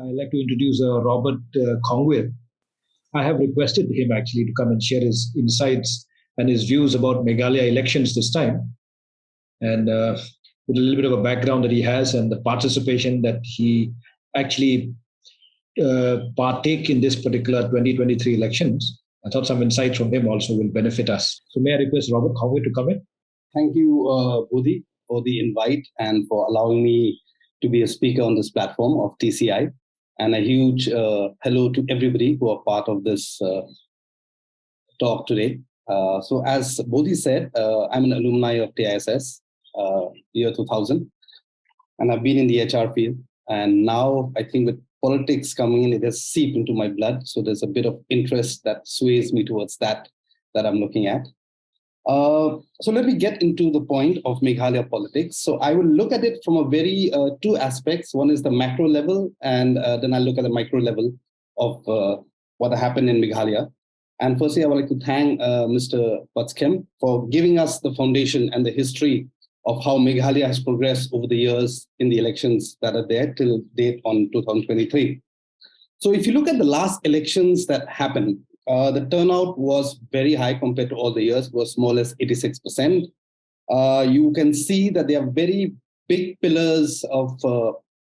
I'd like to introduce Robert Khongwir. I have requested him actually to come and share his insights and his views about Meghalaya elections this time, and with a little bit of a background that he has and the participation that he actually partake in this particular 2023 elections. I thought some insights from him also will benefit us. So may I request Robert Khongwir to come in? Thank you, Bodhi, for the invite and for allowing me to be a speaker on this platform of TCI. And a huge hello to everybody who are part of this talk today. So as Bodhi said, I'm an alumni of TISS, year 2000, and I've been in the HR field. And now I think with politics coming in, it has seeped into my blood. So there's a bit of interest that sways me towards that I'm looking at. So let me get into the point of Meghalaya politics. So I will look at it from a very two aspects. One is the macro level, and then I'll look at the micro level of what happened in Meghalaya. And firstly, I would like to thank Mr. Batskem for giving us the foundation and the history of how Meghalaya has progressed over the years in the elections that are there till date on 2023. So if you look at the last elections that happened, the turnout was very high compared to all the years. It was more or less 86%. You can see that there are very big pillars of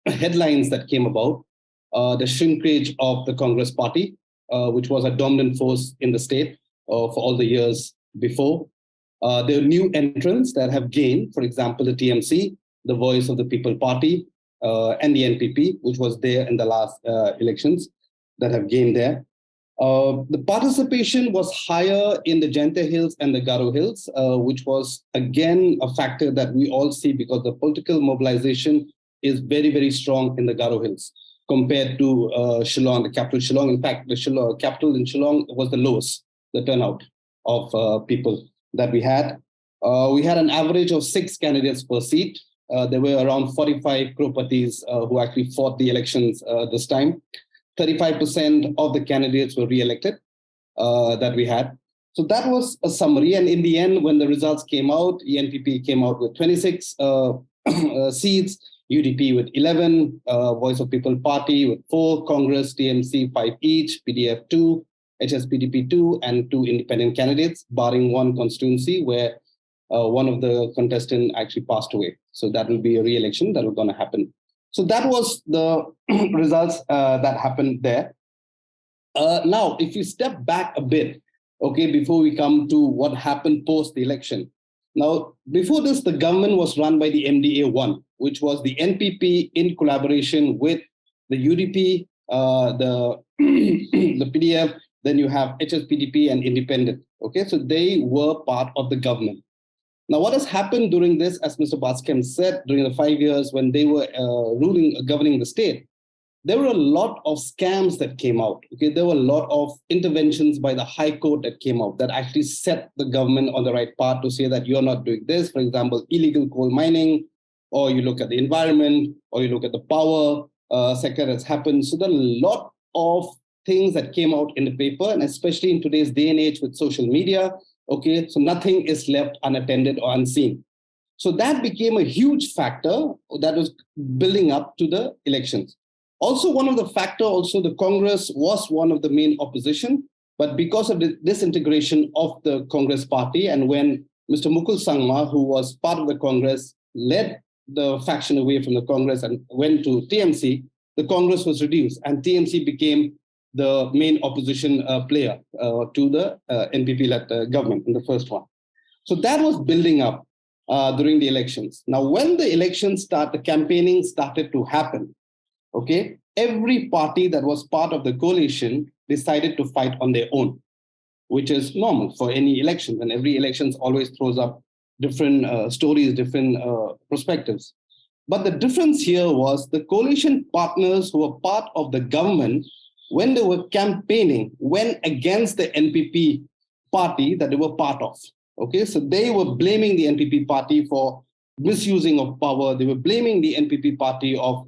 headlines that came about. The shrinkage of the Congress party, which was a dominant force in the state for all the years before. There are new entrants that have gained, for example, the TMC, the Voice of the People Party, and the NPP, which was there in the last elections that have gained there. The participation was higher in the Janta Hills and the Garo Hills, which was, again, a factor that we all see because the political mobilization is very, very strong in the Garo Hills compared to Shillong, the capital Shillong. In fact, the capital in Shillong was the lowest, the turnout of people that we had. We had an average of 6 candidates per seat. There were around 45 Kropatis who actually fought the elections this time. 35% of the candidates were re-elected that we had. So that was a summary. And in the end, when the results came out, ENPP came out with 26 seats, UDP with 11, Voice of People Party with 4, Congress, TMC 5 each, PDF 2, HSPDP 2, and 2 independent candidates, barring one constituency where one of the contestants actually passed away. So that will be a re-election that was going to happen. So that was the results that happened there. Now, if you step back a bit, okay, before we come to what happened post the election. Now, before this, the government was run by the MDA-1, which was the NPP in collaboration with the UDP, the PDF, then you have HSPDP and independent. Okay, so they were part of the government. Now, what has happened during this, as Mr. Baskem said, during the 5 years when they were governing the state, there were a lot of scams that came out. Okay, there were a lot of interventions by the High Court that came out that actually set the government on the right path to say that you're not doing this. For example, illegal coal mining, or you look at the environment, or you look at the power sector that's happened. So there are a lot of things that came out in the paper, and especially in today's day and age with social media. Okay, so nothing is left unattended or unseen. So that became a huge factor that was building up to the elections. Also, one of the factors, also the Congress was one of the main opposition, but because of the disintegration of the Congress party, and when Mr. Mukul Sangma, who was part of the Congress, led the faction away from the Congress and went to TMC, the Congress was reduced, and TMC became the main opposition player to the NPP-led government in the first one. So that was building up during the elections. Now, when the elections the campaigning started to happen, okay, every party that was part of the coalition decided to fight on their own, which is normal for any election, and every elections always throws up different stories, different perspectives. But the difference here was the coalition partners who were part of the government, when they were campaigning, went against the NPP party that they were part of. Okay, so they were blaming the NPP party for misusing of power. They were blaming the NPP party of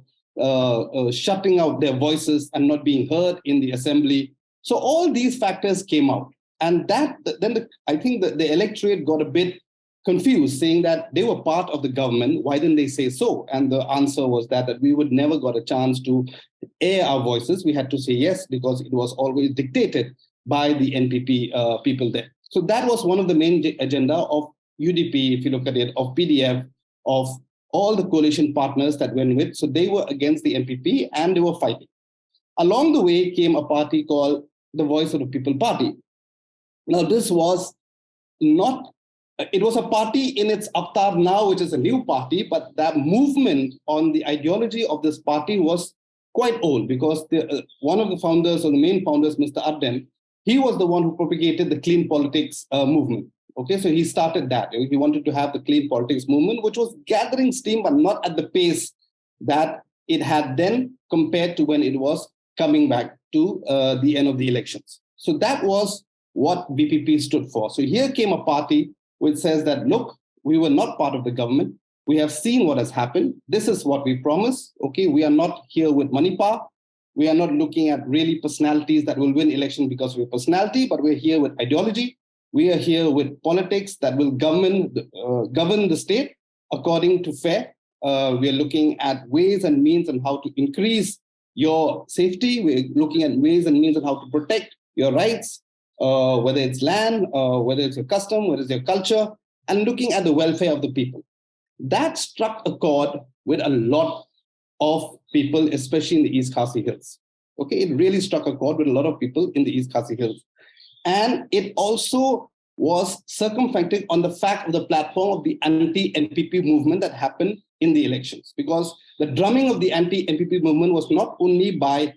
shutting out their voices and not being heard in the assembly. So all these factors came out. And that then I think that the electorate got a bit confused, saying that they were part of the government. Why didn't they say so? And the answer was that we would never got a chance to air our voices. We had to say yes because it was always dictated by the NPP people there. So that was one of the main agenda of UDP, if you look at it, of PDF, of all the coalition partners that went with. So they were against the NPP and they were fighting. Along the way came a party called the Voice of the People Party. Now, this was not, it was a party in its avatar now, which is a new party, but that movement on the ideology of this party was quite old because one of the founders or the main founders, Mr. Abden, he was the one who propagated the clean politics movement. Okay, so he started that. He wanted to have the clean politics movement, which was gathering steam, but not at the pace that it had then compared to when it was coming back to the end of the elections. So that was what VPP stood for. So here came a party which says that, look, we were not part of the government. We have seen what has happened. This is what we promised. Okay, we are not here with money power. We are not looking at really personalities that will win election because we're personality, but we're here with ideology. We are here with politics that will govern the state according to fair. We are looking at ways and means on how to increase your safety. We're looking at ways and means on how to protect your rights, whether it's land, whether it's your custom, whether it's your culture, and looking at the welfare of the people. That struck a chord with a lot of people, especially in the East Khasi Hills. Okay, it really struck a chord with a lot of people in the East Khasi Hills. And it also was circumvented on the fact of the platform of the anti-NPP movement that happened in the elections. Because the drumming of the anti-NPP movement was not only by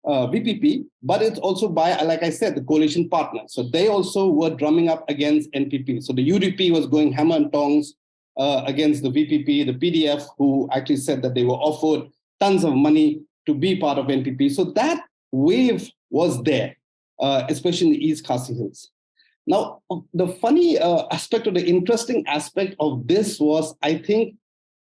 VPP, but it's also by, like I said, the coalition partners. So they also were drumming up against NPP. So the UDP was going hammer and tongs against the VPP, the PDF, who actually said that they were offered tons of money to be part of NPP. So that wave was there, especially in the East Khasi Hills. Now, the funny aspect or the interesting aspect of this was, I think,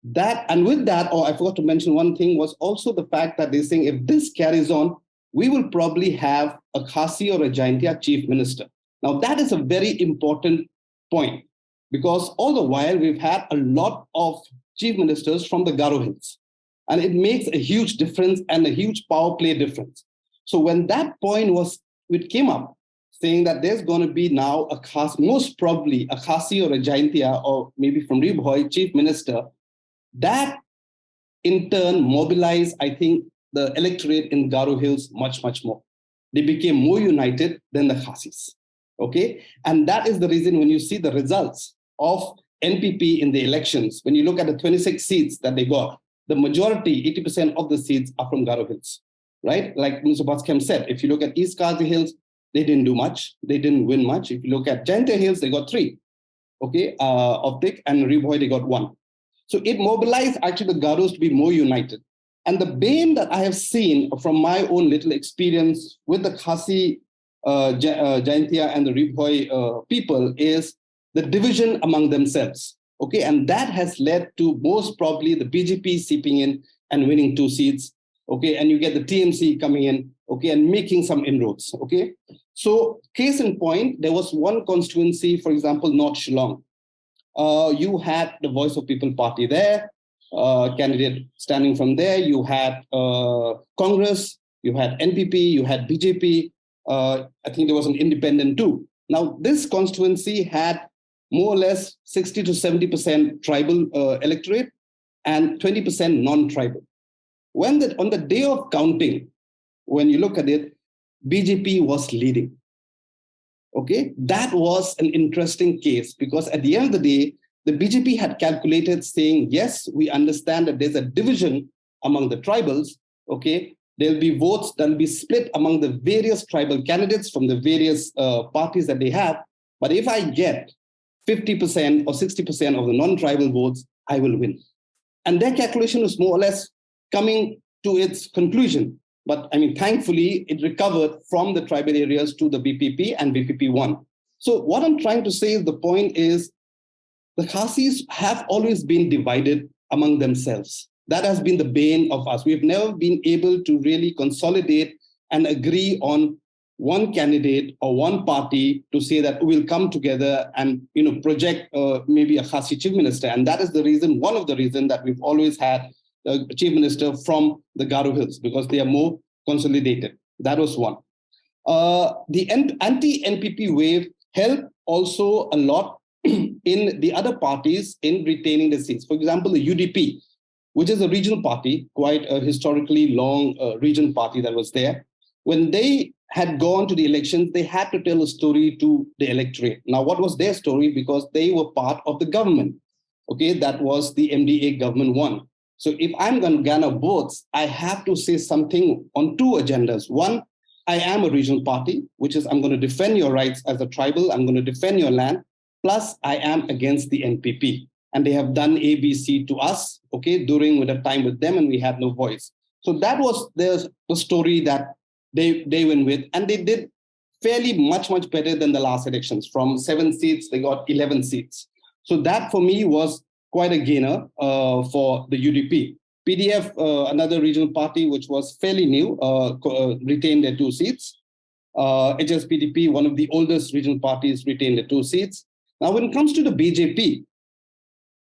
that, and with that, I forgot to mention one thing, was also the fact that they're saying if this carries on, we will probably have a Khasi or a Jaintia chief minister. Now, that is a very important point because all the while we've had a lot of chief ministers from the Garo Hills, and it makes a huge difference and a huge power play difference. So when that point it came up, saying that there's going to be now a Khasi, most probably a Khasi or a Jaintia or maybe from Ribhoi chief minister, that in turn mobilized, I think, the electorate in Garo Hills much, much more. They became more united than the Khasis. Okay, and that is the reason when you see the results of NPP in the elections, when you look at the 26 seats that they got, the majority, 80% of the seats are from Garo Hills, right? Like Mr. Baskem said, if you look at East Khasi Hills, they didn't do much. They didn't win much. If you look at Jaintia Hills, they got 3, okay, of TIC, and Ribhoi, they got 1. So it mobilized actually the Garos to be more united. And the bane that I have seen from my own little experience with the Khasi, Jaintia, and the Ribhoi people is the division among themselves. Okay, and that has led to most probably the BJP seeping in and winning 2 seats. Okay, and you get the TMC coming in, okay, and making some inroads. Okay, so case in point, there was one constituency, for example, North Shillong. You had the Voice of People Party there, candidate standing from there. You had Congress, you had NPP, you had BJP. I think there was an independent too. Now, this constituency had more or less 60 to 70% tribal electorate and 20% non-tribal. On the day of counting, when you look at it, BJP was leading. Okay, that was an interesting case because at the end of the day, the BJP had calculated saying, yes, we understand that there's a division among the tribals. Okay, there'll be votes that will be split among the various tribal candidates from the various parties that they have. But if I get 50% or 60% of the non-tribal votes, I will win. And their calculation was more or less coming to its conclusion. But I mean, thankfully, it recovered from the tribal areas to the BPP and BPP won. So what I'm trying to say is the point is the Khasis have always been divided among themselves. That has been the bane of us. We've never been able to really consolidate and agree on one candidate or one party to say that we'll come together and project maybe a Khasi chief minister. And that is the reason, one of the reasons that we've always had a chief minister from the Garo Hills, because they are more consolidated. That was one. The anti-NPP wave helped also a lot in the other parties in retaining the seats. For example, the UDP, which is a regional party, quite a historically long regional party that was there. When they had gone to the elections, they had to tell a story to the electorate. Now, what was their story? Because they were part of the government. Okay, that was the MDA government one. So if I'm going to garner votes, I have to say something on two agendas. One, I am a regional party, which is I'm going to defend your rights as a tribal. I'm going to defend your land. Plus, I am against the NPP. And they have done ABC to us, okay, during the time with them, and we had no voice. So that was the story that they went with, and they did fairly much better than the last elections. From 7 seats, they got 11 seats. So that for me was quite a gainer for the UDP. PDF, another regional party, which was fairly new, retained their 2 seats. HSPDP, one of the oldest regional parties, retained their 2 seats. Now, when it comes to the BJP,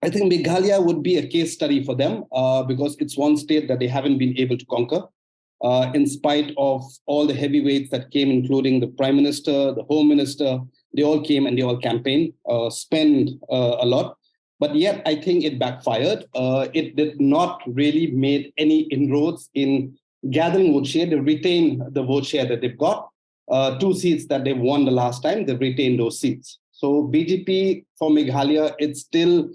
I think Meghalaya would be a case study for them because it's one state that they haven't been able to conquer. In spite of all the heavyweights that came, including the Prime Minister, the Home Minister, they all came and they all campaigned, spent a lot. But yet, I think it backfired. It did not really make any inroads in gathering vote share. They retained the vote share that they've got. 2 seats that they've won the last time, they've retained those seats. So BJP for Meghalaya, it's still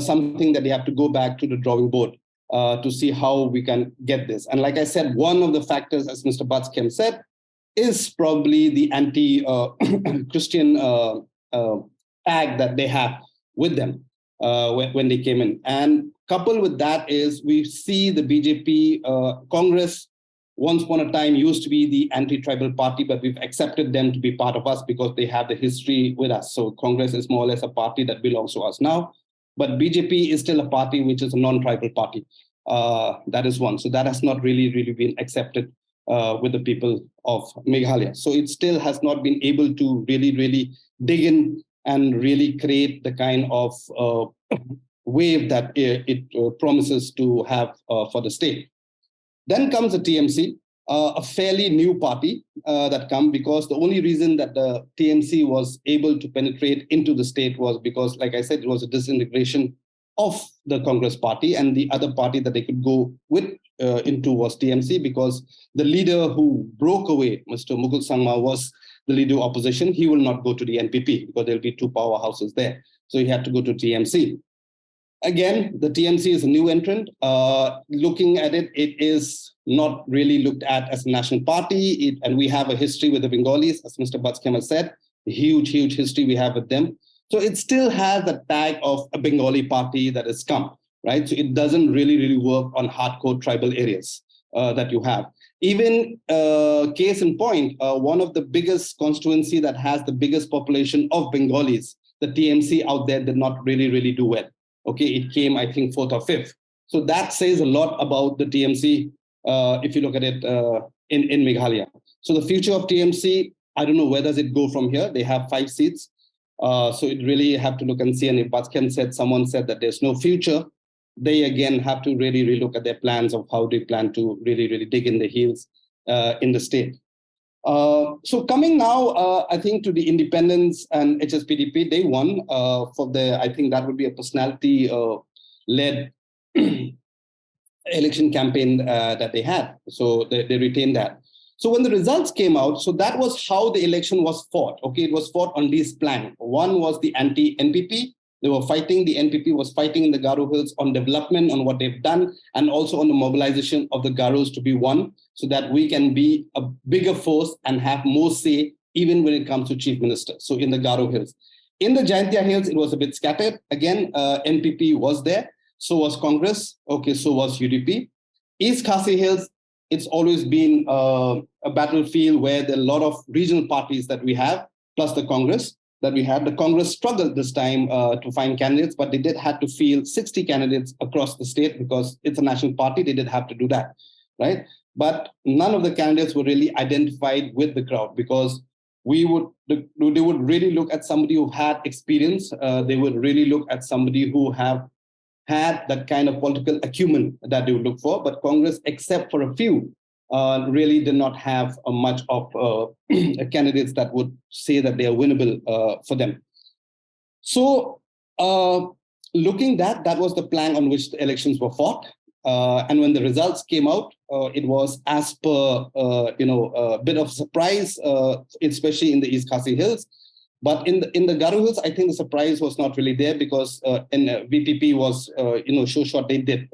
something that they have to go back to the drawing board to see how we can get this. And like I said, one of the factors, as Mr. Batskem said, is probably the anti-Christian tag that they have with them when they came in. And coupled with that is we see the BJP Congress once upon a time used to be the anti-tribal party, but we've accepted them to be part of us because they have the history with us. So Congress is more or less a party that belongs to us now. But BJP is still a party which is a non-tribal party. That is one. So that has not really been accepted with the people of Meghalaya. So it still has not been able to really dig in and really create the kind of wave that it promises to have for the state. Then comes the TMC, a fairly new party that come because the only reason that the TMC was able to penetrate into the state was because, like I said, it was a disintegration of the Congress party, and the other party that they could go with into was TMC, because the leader who broke away, Mr. Mukul Sangma, was the leader of opposition. He will not go to the NPP because there'll be 2 powerhouses there. So he had to go to TMC. Again, the TMC is a new entrant. Looking at it, it is not really looked at as a national party. And we have a history with the Bengalis, as Mr. Batskem said, a huge history we have with them. So it still has the tag of a Bengali party that has come, right? So it doesn't really work on hardcore tribal areas that you have. Even case in point, one of the biggest constituency that has the biggest population of Bengalis, the TMC out there did not really do well. Okay, it came, I think, 4th or 5th. So that says a lot about the TMC if you look at it in Meghalaya. So the future of TMC, I don't know where does it go from here. They have 5 seats. So it really have to look and see. And if Batskem said, someone said that there's no future, they again have to really relook at their plans of how they plan to really dig in the heels in the state. So coming now, I think to the independents and HSPDP, they won for the, I think that would be a personality-led election campaign that they had. So they retained that. So when the results came out, so that was how the election was fought. Okay, it was fought on these plans. One was the anti-NPP. They were fighting, the NPP was fighting in the Garo Hills on development, on what they've done, and also on the mobilization of the Garos to be one, so that we can be a bigger force and have more say, even when it comes to chief minister. So in the Garo Hills. In the Jaintia Hills, it was a bit scattered. Again, NPP was there. So was Congress. Okay, so was UDP. East Khasi Hills, it's always been a battlefield where there are a lot of regional parties that we have, plus the Congress that we had. The Congress struggled this time to find candidates, but they did have to field 60 candidates across the state because it's a national party. They did have to do that, right? but none of the candidates were really identified with the crowd, because they would really look at somebody who had experience. They would really look at somebody who have had that kind of political acumen that they would look for. But Congress, except for a few, really did not have much of candidates that would say that they are winnable for them. So looking that was the plan on which the elections were fought. And when the results came out, it was as per, a bit of surprise, especially in the East Khasi Hills. But in the Garo Hills, I think the surprise was not really there, because VPP was, show short. They did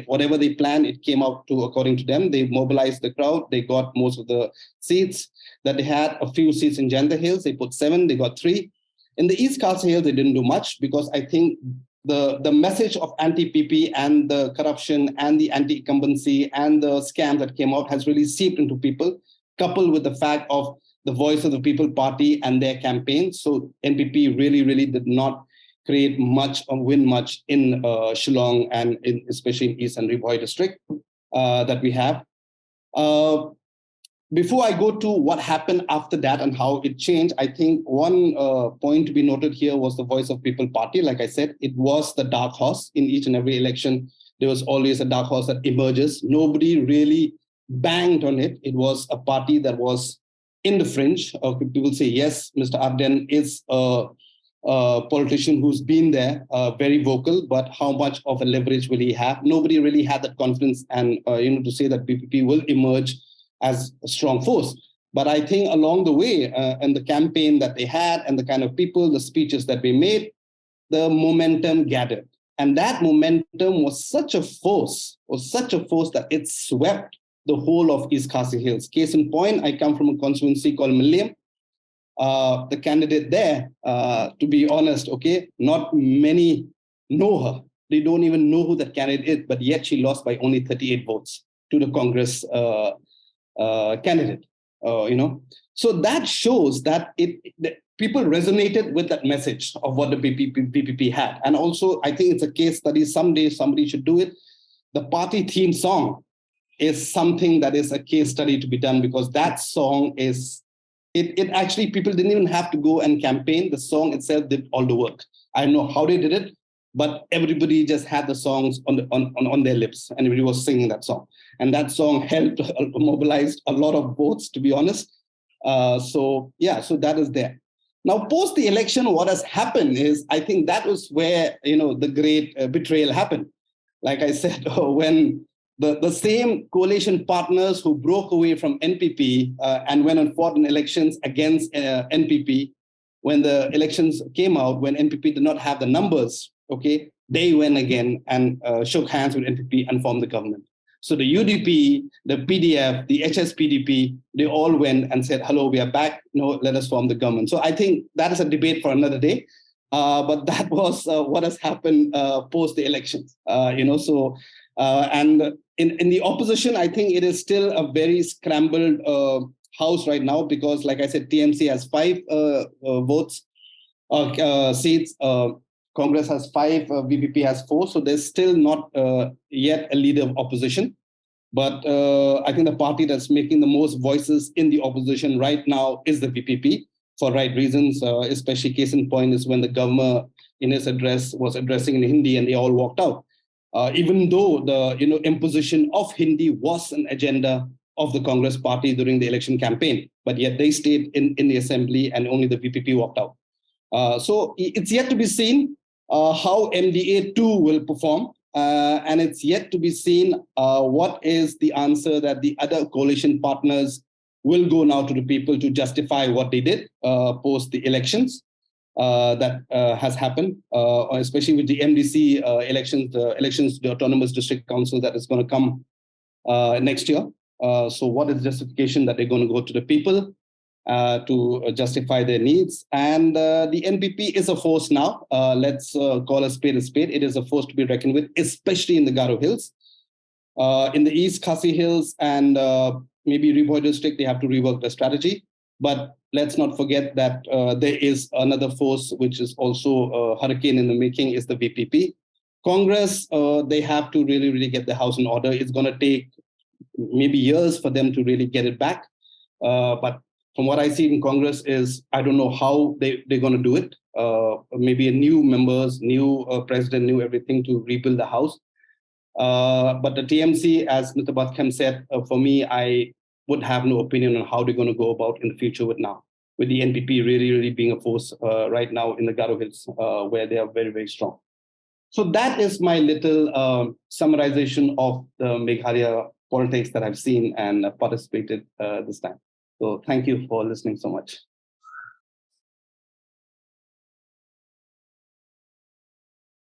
whatever they planned, it came out to according to them. They mobilized the crowd. They got most of the seats that they had. A few seats in Janda Hills, they put 7. They got 3. In the East Khasi Hills, they didn't do much, because I think the message of anti-PP and the corruption and the anti-incumbency and the scam that came out has really seeped into people, coupled with the fact of the Voice of the People Party and their campaign. So NPP really did not create much or win much in Shillong and especially in East and Riboy district that we have. Before I go to what happened after that and how it changed, I think one point to be noted here was the Voice of People Party. Like I said, it was the dark horse in each and every election. There was always a dark horse that emerges. Nobody really banged on it. It was a party that was in the fringe. People say, yes, Mr. Arden is a politician who's been there, very vocal, but how much of a leverage will he have? Nobody really had that confidence and to say that BPP will emerge as a strong force. But I think along the way, and the campaign that they had and the kind of people, the speeches that they made, the momentum gathered. And that momentum was such a force that it swept the whole of East Khasi Hills. Case in point, I come from a constituency called Milliam. The candidate there, to be honest, not many know her. They don't even know who that candidate is, but yet she lost by only 38 votes to the Congress candidate. So that shows that people resonated with that message of what the BPP had. And also, I think it's a case study. Someday somebody should do it. The party theme song is something that is a case study to be done, because that song is, it actually, people didn't even have to go and campaign. The song itself did all the work. I don't know how they did it, but everybody just had the songs on their lips, and everybody was singing that song. And that song helped mobilize a lot of votes, to be honest. So that is there. Now, post the election, what has happened is, I think that was where, the great betrayal happened. Like I said, when the same coalition partners who broke away from NPP and went and fought in elections against NPP, when the elections came out, when NPP did not have the numbers, they went again and shook hands with NPP and formed the government. So the UDP, the PDF, the HSPDP, they all went and said, hello, we are back. No, let us form the government. So I think that is a debate for another day. But that was what has happened post the elections. And in the opposition, I think it is still a very scrambled house right now, because, like I said, TMC has 5 votes, seats. Congress has 5, VPP has 4. So there's still not yet a leader of opposition. But I think the party that's making the most voices in the opposition right now is the VPP, for right reasons. Especially case in point is when the governor in his address was addressing in Hindi and they all walked out. Even though the imposition of Hindi was an agenda of the Congress party during the election campaign, but yet they stayed in the assembly and only the VPP walked out. So it's yet to be seen how MDA 2 will perform. And it's yet to be seen what is the answer that the other coalition partners will go now to the people to justify what they did post the elections that has happened, especially with the MDC elections, the Autonomous District Council that is going to come next year. So what is the justification that they're going to go to the people to justify their needs? And the NPP is a force now. Let's call a spade a spade. It is a force to be reckoned with, especially in the Garo Hills. In the East Khasi Hills and maybe Riboy district, they have to rework their strategy. But let's not forget that there is another force which is also a hurricane in the making, is the VPP. Congress, they have to really get the house in order. It's going to take maybe years for them to really get it back. But from what I see in Congress is, I don't know how they're going to do it. Maybe a new members, new president, new everything to rebuild the house. But the TMC, as Mr. Batkham said, for me, I would have no opinion on how they're going to go about in the future with now, with the NPP really being a force right now in the Garo Hills, where they are very strong. So that is my little summarization of the Meghalaya politics that I've seen and participated this time. So thank you for listening so much.